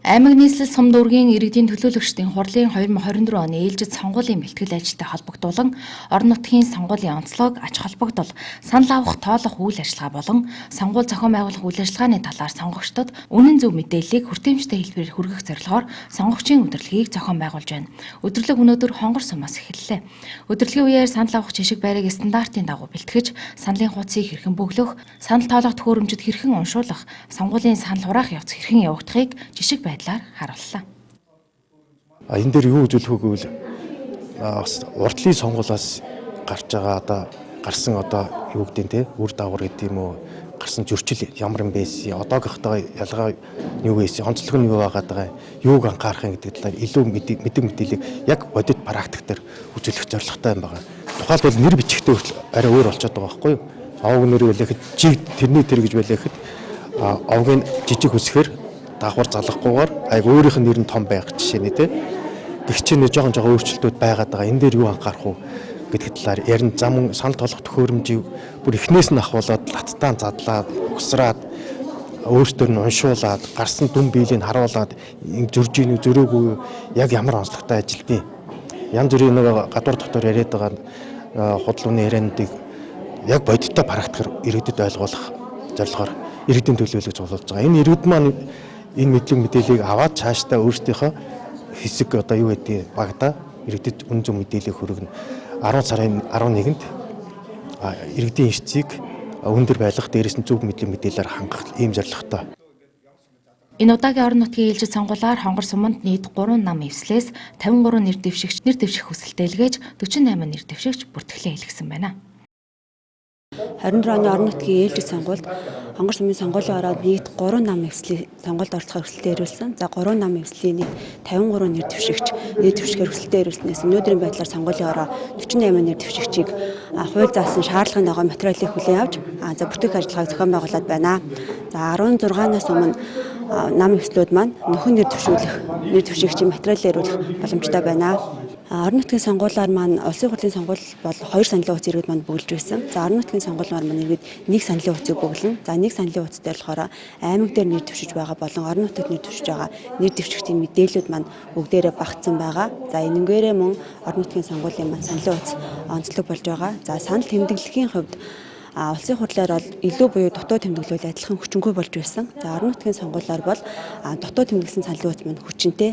Аймаг нийслэл сум дүүргийн иргэдийн төлөөлөгчдийн хурлын 2024 оны ээлжид сонгуулийн бэлтгэл ажилтай холбогдуулан орон нутгийн сонгуулийн онцлог, ач холбогдол, санал авах тоолох үйл ажиллагаа болон сонгууль зохион байгуулах үйл ажиллагааны талаар сонгогчдод үнэн зөв мэдээллийг хүртээмжтэй хэлбэрээр хүргэх зорилгоор сонгогчийн удирдлагыг зохион байгуулж байна. Удирдлага өнөөдөр хонгор сумаас эхэллээ. Удирдлагын үеэр санал авах жишг байрыг стандартын дагуу бэлтгэж, саналын хуудсыг хэрхэн бөглөх, санал тоолох төхөөрөмжөд хэрхэн уншуулах, сонгуулийн санал хураах явц хэрхэн явагдахыг жишг байдлаар харууллаа. Энэ дээр юу үзүүлэх вэ гэвэл урдлын сонгуулиас гарсан юу гэдэг те үр дагавар гэдэг юм уу, гарсан зөрчил ямар юм байсан, одоогийнхтойгоо ялгаа юу байсан, онцлог нь юу байгаад байгаа, юуг анхаарах гэдэг талаар илүү мэдээллийг яг бодит практик дээр үзүүлэх зорилготой юм байна. Тухайлбал нэр бичигтэй арай өөр болчиход байгаа байхгүй юу? Овг нэр байлахад жиг тэрний тэр гэж байлахад овгийн жижиг үсгээр давхар залахгүйгээр өөрийнх нь нэр нь том байх жишээ нэ тэ. Тэг чинь жоохон өөрчлөлтүүд байгаад байгаа. Энэ дээр юу анхаарах уу гэдэг талаар ярин зам санал тоолох төхөөрөмжийг бүр эхнээс нь ахуулаад латтаан задлаад угсраад өөртөө нь уншуулад гарсан дүн биелийг харуулад зөрж ийн зөрөөгүй яг ямар онцлогтой ажилтیں۔ Янз бүрийн гадуур дотор яриад байгаа худлууны яриануудыг яг бодиттой практикаар иргэдэд ойлгуулах зорилгоор иргэдийн төлөөлөлт цуглуулж байгаа. Энэ иргэд маань энэ мэдээллийг аваад цаашдаа өөрсдийнхөө хэсэг юу гэдгийг багада иргэдэд үн зөв мэдээлэл хүргэнэ. 10 сарын 11-нд иргэдийн эцсийг өндөр байлгах, дээрээс нь зөв мэдээлэлээр хангах ийм зорилготой. Энэ удаагийн орон нутгийн ээлжид сонгуулиар хонгор суманд нийт 3 нам эвслээс 53 нэр дэвших хүсэлтэд илгээж 48 нэр дэвшигч бүртгэлээ илгэсэн байна. 24 оны орон нутгийн ээлжид сонгуульд хонгор сумын сонгуулийн ороод нийт 3 нам эвслийн сонгуульд оролцохоор хүсэлтэд ирүүлсэн. За 3 нам эвслийн нийт 53 нэр дэвшигч нэр дэвшгээр хүсэлтэд ирүүлснээс өнөөдрийн байдлаар сонгуулийн ороо 48 нэр дэвшигчийг хууль заасан шаардлагын дагуу материалыг хүлээн авч бүртгэх ажиллагааг зохион байгуулад байна. За 16-наас өмнө нам эвслүүд маань нөхөн нэр дэвшигчийн материалыг ирүүлэх боломжтой байна. Орон нутгийн сонгуулиар маань улсын хурлын сонгуул бол 2 саналын хуудас иргэд манд бүгэлж байсан. За орон нутгийн сонгуулиар маань иргэд 1 саналын хуудсыг бүглэн. За 1 саналын хуудас дээр болохоор аймаг дээр нэр дэвшиж байгаа болон орон нутагт нэр дэвшиж байгаа нэр дэвшигчдийн мэдээлэлүүд маань бүгдээрээ багтсан байгаа. За энэнгээрээ мөн орон нутгийн сонгуулийн маань саналын хуудас онцлог болж байгаа. За санал тэмдэглэхийн хувьд улсын хурлаар бол илүү буюу дутуу тэмдэглэл адилхан хүчингүй болж байсан. За орон нутгийн сонгуулиар бол дутуу тэмдэглэсэн саналын хуудас маань хүчинтэй,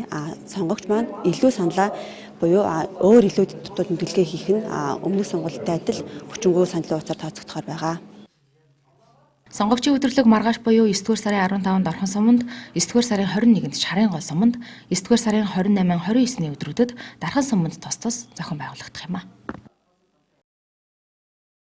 сонгогч маань илүү саналаа буюу өөр илүү дутуу тэмдэглэгээ хийх нь өмнөх сонгуультай адил хүчингүй саналын хуудасаар тооцогдохоор байгаа. Сонгогчийн өдөрлөг маргааш буюу 9-р сарын 15-нд Орхон суманд, 9-р сарын 21-нд Шарын гол суманд, 9-р сарын 28-29-ний өдрүүдэд Дархан суманд тус зохион байгуулагдах юм а.